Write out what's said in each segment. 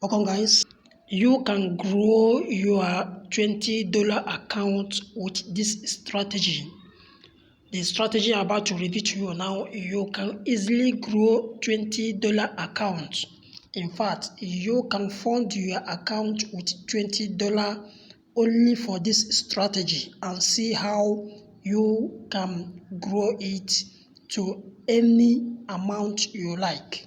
Welcome guys. You can grow your $20 account with this strategy. The strategy I'm about to reveal to you now, you can easily grow $20 account. In fact, you can fund your account with $20 only for this strategy and see how you can grow it to any amount you like.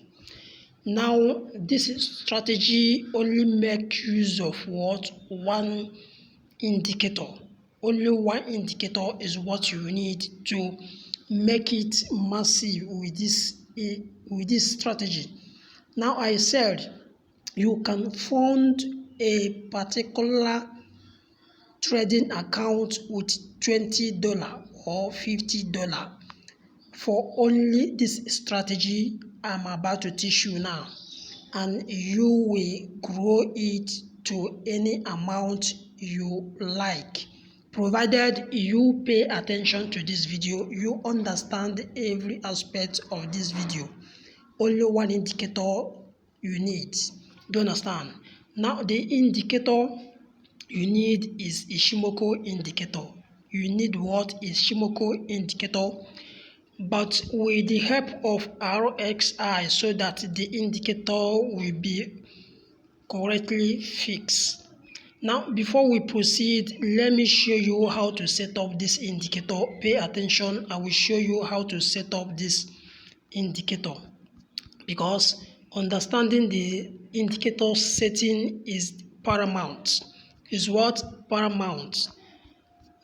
Now, this strategy only make use of one indicator. Only one indicator is what you need to make it massive with this strategy. Now, I said you can fund a particular trading account with $20 or $50 for only this strategy I'm about to teach you now, and you will grow it to any amount you like, provided you pay attention to this video, you understand every aspect of this video. Only one indicator you need. Do you understand? Now the indicator you need is Ishimoku indicator. You need what is Ishimoku indicator, but with the help of RXI, so that the indicator will be correctly fixed. Now, before we proceed, let me show you how to set up this indicator. Pay attention, I will show you how to set up this indicator, because understanding the indicator setting is paramount. Is what? Paramount.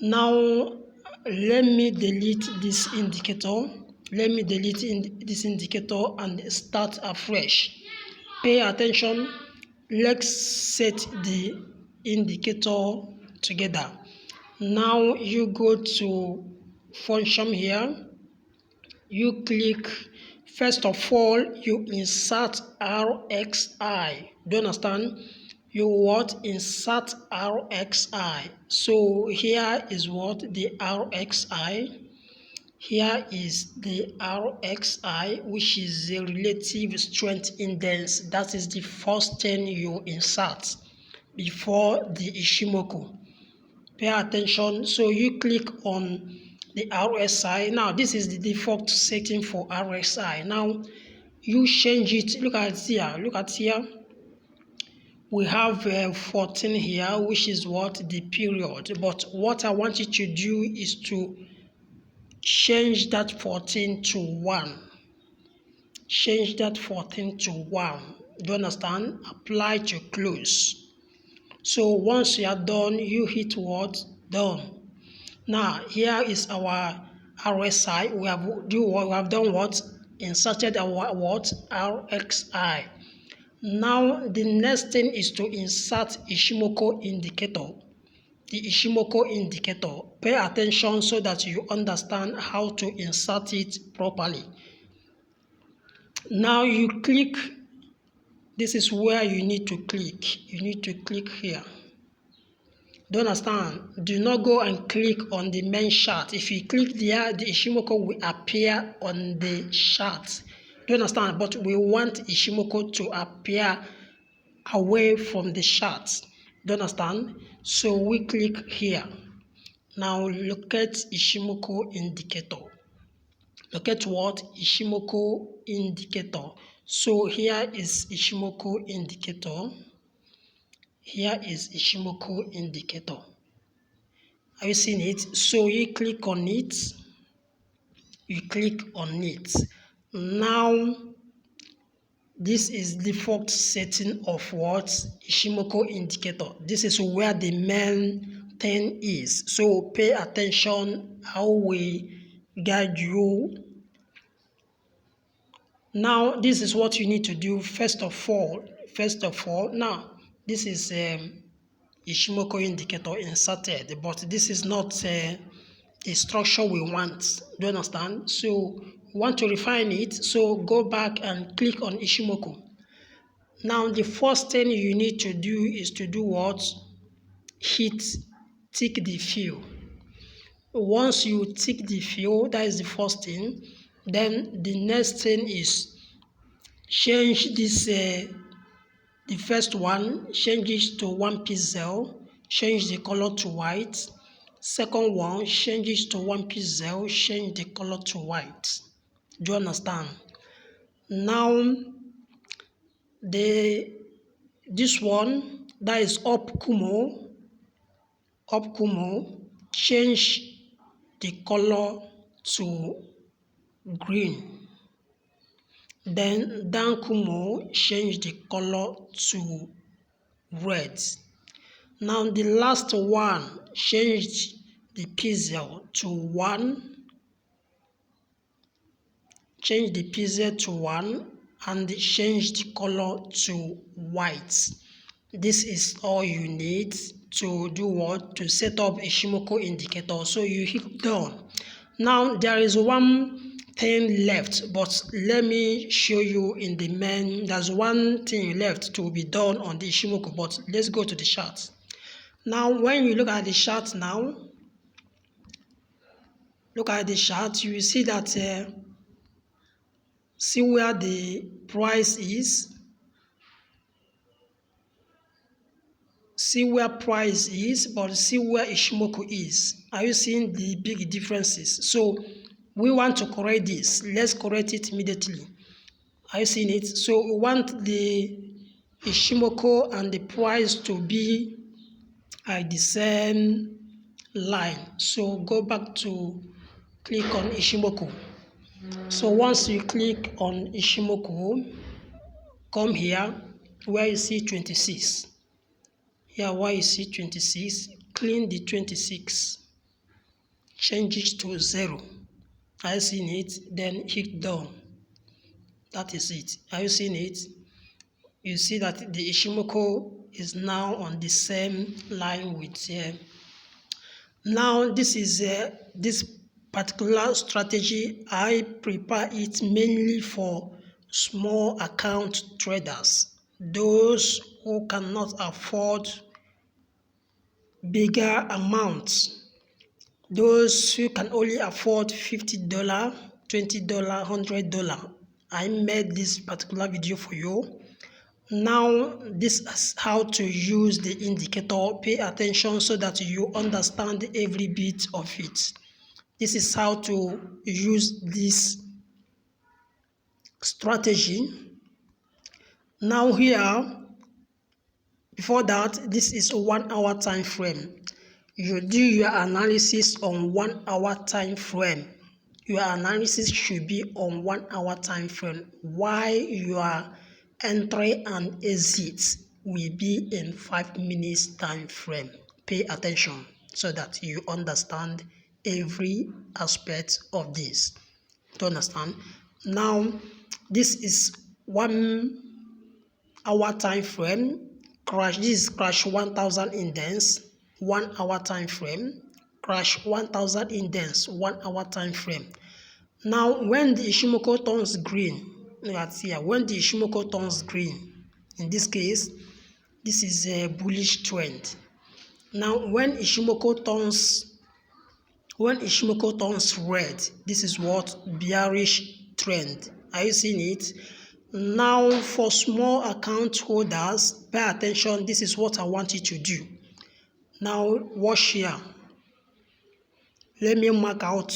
Now, let me delete this indicator. Let me delete this indicator and start afresh. Pay attention. Let's set the indicator together. Now you go to function here. You click. First of all, you insert RXI. Do you understand? You what? Insert RXI. So here is what? The RXI. Here is the RXI, which is the relative strength index. That is the first thing you insert before the Ishimoku. Pay attention. So you click on the RSI. Now this is the default setting for RSI. Now you change it. Look at here. Look at here. We have 14 here, which is what? The period. But what I want you to do is to change that 14 to 1. Change that 14 to 1. Do you understand? Apply to close. So once you are done, you hit what? Done. Now here is our RSI. We have done what? Inserted our what? RXI. Now the next thing is to insert Ishimoku indicator. The Ishimoku indicator. Pay attention so that you understand how to insert it properly. Now you click. This is where you need to click. You need to click here. Do you understand? Do not go and click on the main chart. If you click there, the Ishimoku will appear on the chart. Do you understand? But we want Ishimoku to appear away from the chart. Do you understand? So we click here. Now look at Ishimoku indicator. Look at what? Ishimoku indicator. So here is Ishimoku indicator. Here is Ishimoku indicator. Have you seen it? So you click on it. You click on it. Now this is default setting of what? Ishimoku indicator. This is where the main thing is. So pay attention how we guide you. Now this is what you need to do. First of all, now this is Ishimoku indicator inserted, but this is not the structure we want. Do you understand? So we want to refine it. So go back and click on Ishimoku. Now the first thing you need to do is to do what? Tick the fill. Once you tick the fill, that is the first thing. Then the next thing is change this The first one, change it to 1 pixel, change the color to white. Second one, change it to 1 pixel, change the color to white. Do you understand? Now, this one, that is OPTIMER, change the color to green. Then DOWNCOMO, change the color to red. Now the last one, change the pixel to 1. Change the pixel to 1 and change the color to white. This is all you need to do what? To set up a Shimoko indicator. So you hit done. Now there is one thing left, but let me show you in the main. There's one thing left to be done on the Shimoko, but let's go to the chart. Now when you look at the chart now, look at the chart, you will see that see where the price is. See where price is, but see where Ishimoku is. Are you seeing the big differences? So we want to correct this. Let's correct it immediately. Are you seeing it? So we want the Ishimoku and the price to be at the same line. So go back to click on Ishimoku. So once you click on Ishimoku, come here where you see 26. Here where you see 26, clean the 26, change it to 0. Are you seeing it? Then hit done. That is it. Are you seeing it? You see that the Ishimoku is now on the same line with now this is this particular strategy. I prepare it mainly for small account traders, those who cannot afford bigger amounts, those who can only afford $50, $20, $100. I made this particular video for you. Now this is how to use the indicator. Pay attention so that you understand every bit of it. This is how to use this strategy. Now here, before that, this is a 1 hour time frame. You do your analysis on 1 hour time frame. Your analysis should be on 1 hour time frame. Why your entry and exit will be in 5 minutes time frame. Pay attention so that you understand every aspect of this. Do you understand? Now, this is 1 hour time frame. Crash, this is crash 1000 index, 1 hour time frame. Crash 1000 index, 1 hour time frame. Now when the Ishimoku turns green, look at here, when the Ishimoku turns green, in this case this is a bullish trend. Now when Ishimoku turns red, this is what? Bearish trend. Are you seeing it? Now for small account holders, pay attention. This is what I want you to do. Now watch here. Let me mark out.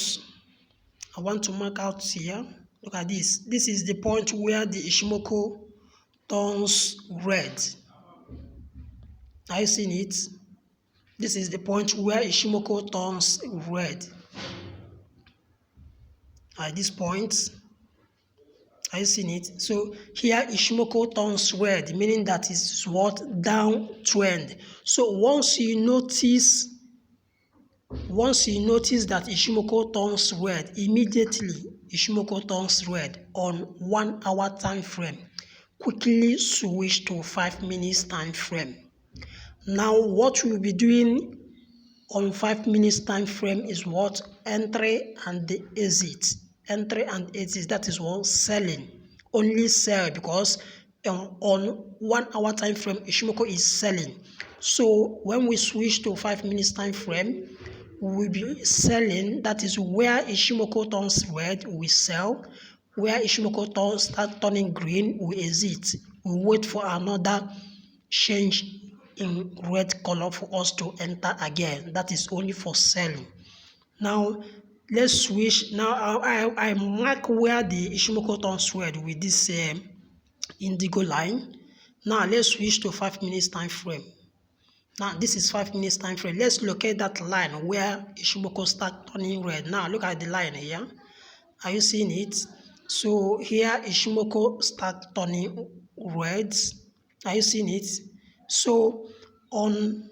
I want to mark out here. Look at this. This is the point where the Ishimoku turns red. Are you seeing it? This is the point where Ishimoku turns red. At this point, are you seeing it? So here Ishimoku turns red, meaning that it's what? Downtrend. So once you notice that Ishimoku turns red, immediately Ishimoku turns red on 1 hour time frame, quickly switch to 5 minutes time frame. Now what we'll be doing on 5 minutes time frame is what? Entry and the exit. Entry and exit, that is what? Selling. Only sell, because on 1 hour time frame Ishimoku is selling. So when we switch to 5 minutes time frame, we will be selling. That is where Ishimoku turns red, we sell. Where Ishimoku start turning green, we exit. we wait for another change in red color for us to enter again. That is only for selling. Now let's switch. Now I mark where the Ishimoku turns red with this indigo line. Now let's switch to 5 minutes time frame. Now this is 5 minutes time frame. Let's locate that line where Ishimoku start turning red. Now look at the line here. Are you seeing it? So here Ishimoku start turning red. Are you seeing it? So on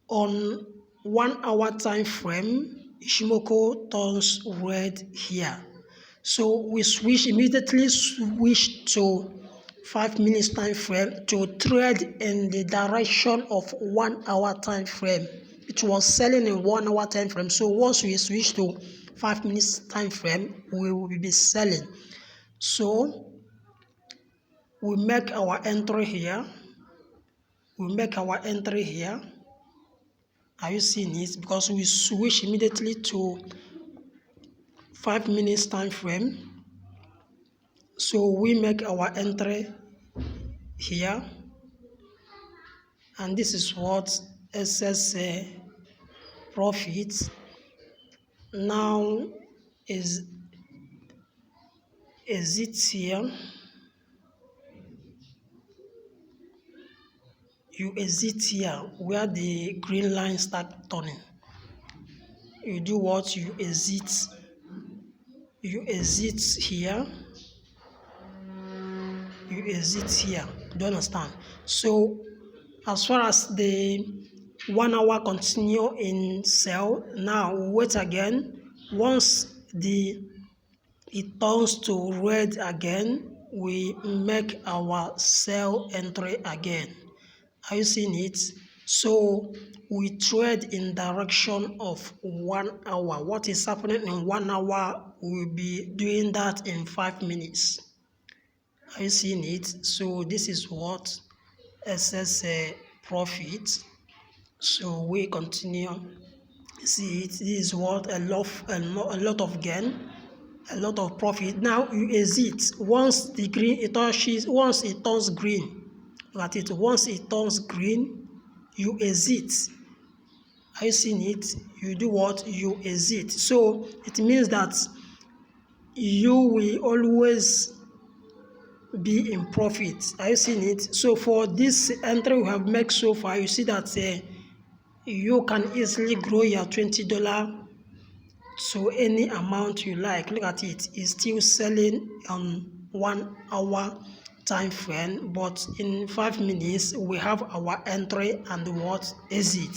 1 hour time frame, Ishimoku turns red here. So we immediately switch to 5 minutes time frame to trade in the direction of 1 hour time frame. It was selling in 1 hour time frame. So once we switch to 5 minutes time frame, we will be selling. So we make our entry here. Are you seeing it? Because we switch immediately to 5 minutes time frame. So we make our entry here, and this is what excess profit now is it here. You exit here where the green line start turning. You do what? You exit here. Do you understand? So as far as the 1 hour continue in sell, now we wait again. Once it turns to red again, we make our sell entry again. Are you seeing it? So we trade in direction of 1 hour. What is happening in 1 hour, we'll be doing that in 5 minutes. Are you seeing it? So this is what excess profit. So we continue. See it. This is what a lot of gain, a lot of profit. Now you exit once the green once it turns green. Look at it. Once it turns green, you exit. Are you seeing it? You do what? You exit. So it means that you will always be in profit. Are you seeing it? So for this entry we have made so far, you see that you can easily grow your $20 to any amount you like. Look at it. It's still selling on 1 hour time frame, but in 5 minutes we have our entry and what exit.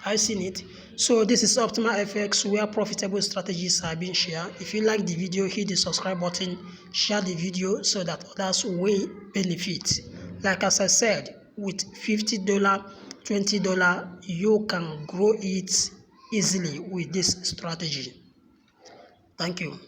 I've seen it. So this is Optimal FX, where profitable strategies are being shared. If you like the video, hit the subscribe button, share the video so that others will benefit. Like as I said, with $50, $20, you can grow it easily with this strategy. Thank you.